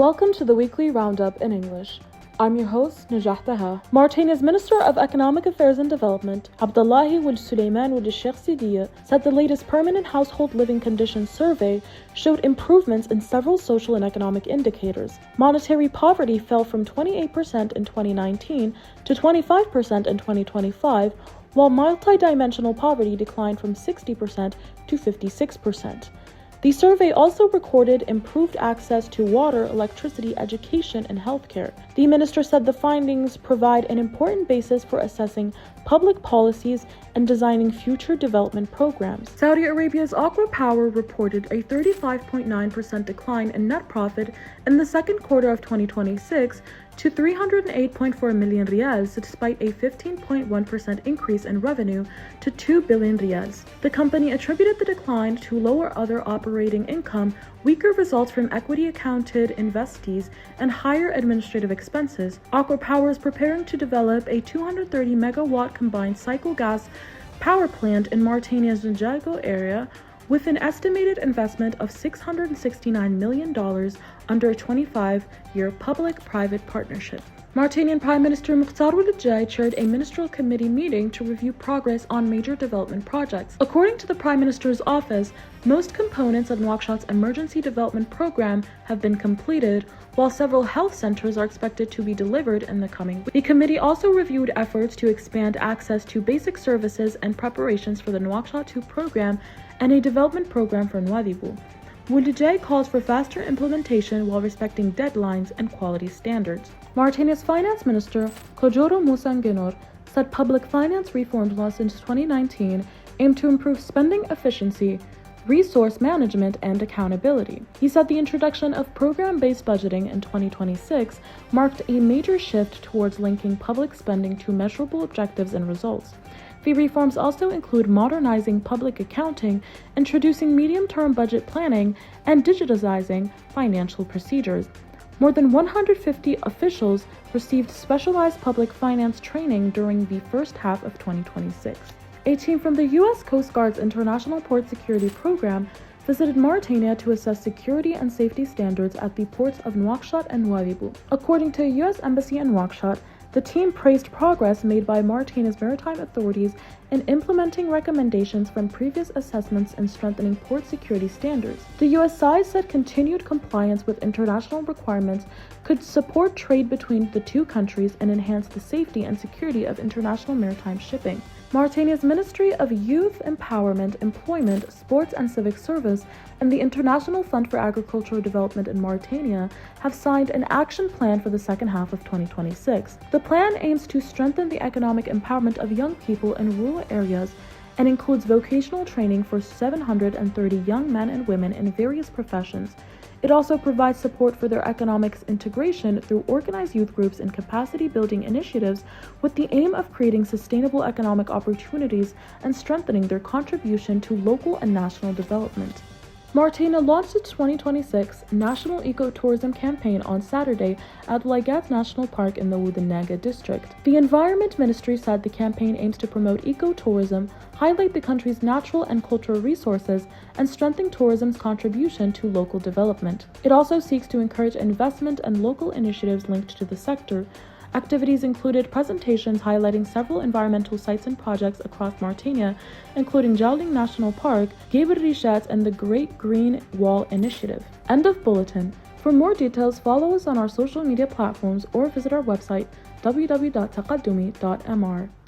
Welcome to the weekly roundup in English. I'm your host, Najah Taha. Mauritania's Minister of Economic Affairs and Development, Abdullahi Wuld Sulaiman Wuld Sheikh Sidiya, said the latest Permanent Household Living Conditions survey showed improvements in several social and economic indicators. Monetary poverty fell from 28% in 2019 to 25% in 2025, while multidimensional poverty declined from 60% to 56%. The survey also recorded improved access to water, electricity, education, and healthcare. The minister said the findings provide an important basis for assessing public policies and designing future development programs. Saudi Arabia's Aqua Power reported a 35.9% decline in net profit in the second quarter of 2026 to 308.4 million riyals, despite a 15.1% increase in revenue to 2 billion riyals. The company attributed the decline to lower other operating income, weaker results from equity-accounted investees, and higher administrative expenses. Aqua Power is preparing to develop a 230-megawatt combined cycle gas power plant in Mauritania's N'Djago area, with an estimated investment of $669 million under a 25-year public-private partnership. Mauritanian Prime Minister Mukhtar Ould Djai chaired a ministerial committee meeting to review progress on major development projects. According to the Prime Minister's office, most components of Nouakchot's emergency development program have been completed, while several health centers are expected to be delivered in the coming weeks. The committee also reviewed efforts to expand access to basic services and preparations for the Nouakchott 2 program and a development program for Nouadhibou. Ould Djai calls for faster implementation while respecting deadlines and quality standards. Mauritania's Finance Minister, Kojoro Moussa Nguenour, said public finance reforms launched since 2019 aim to improve spending efficiency, resource management, and accountability. He said the introduction of program-based budgeting in 2026 marked a major shift towards linking public spending to measurable objectives and results. The reforms also include modernizing public accounting, introducing medium-term budget planning, and digitizing financial procedures. More than 150 officials received specialized public finance training during the first half of 2026. A team from the U.S. Coast Guard's International Port Security Program visited Mauritania to assess security and safety standards at the ports of Nouakchott and Nouadhibou. According to a U.S. Embassy in Nouakchott, the team praised progress made by Mauritania's maritime authorities in implementing recommendations from previous assessments and strengthening port security standards. The U.S. side said continued compliance with international requirements could support trade between the two countries and enhance the safety and security of international maritime shipping. Mauritania's Ministry of Youth Empowerment, Employment, Sports and Civic Service and the International Fund for Agricultural Development in Mauritania have signed an action plan for the second half of 2026. The plan aims to strengthen the economic empowerment of young people in rural areas and includes vocational training for 730 young men and women in various professions. It also provides support for their economic integration through organized youth groups and capacity-building initiatives with the aim of creating sustainable economic opportunities and strengthening their contribution to local and national development. Mauritania launched its 2026 National Ecotourism Campaign on Saturday at Ouaghouat National Park in the Oued-Naga district. The Environment Ministry said the campaign aims to promote ecotourism, highlight the country's natural and cultural resources, and strengthen tourism's contribution to local development. It also seeks to encourage investment and local initiatives linked to the sector. Activities included presentations highlighting several environmental sites and projects across Mauritania, including Djawling National Park, Ghaber Rishat, and the Great Green Wall Initiative. End of bulletin. For more details, follow us on our social media platforms or visit our website www.taqaddumi.mr.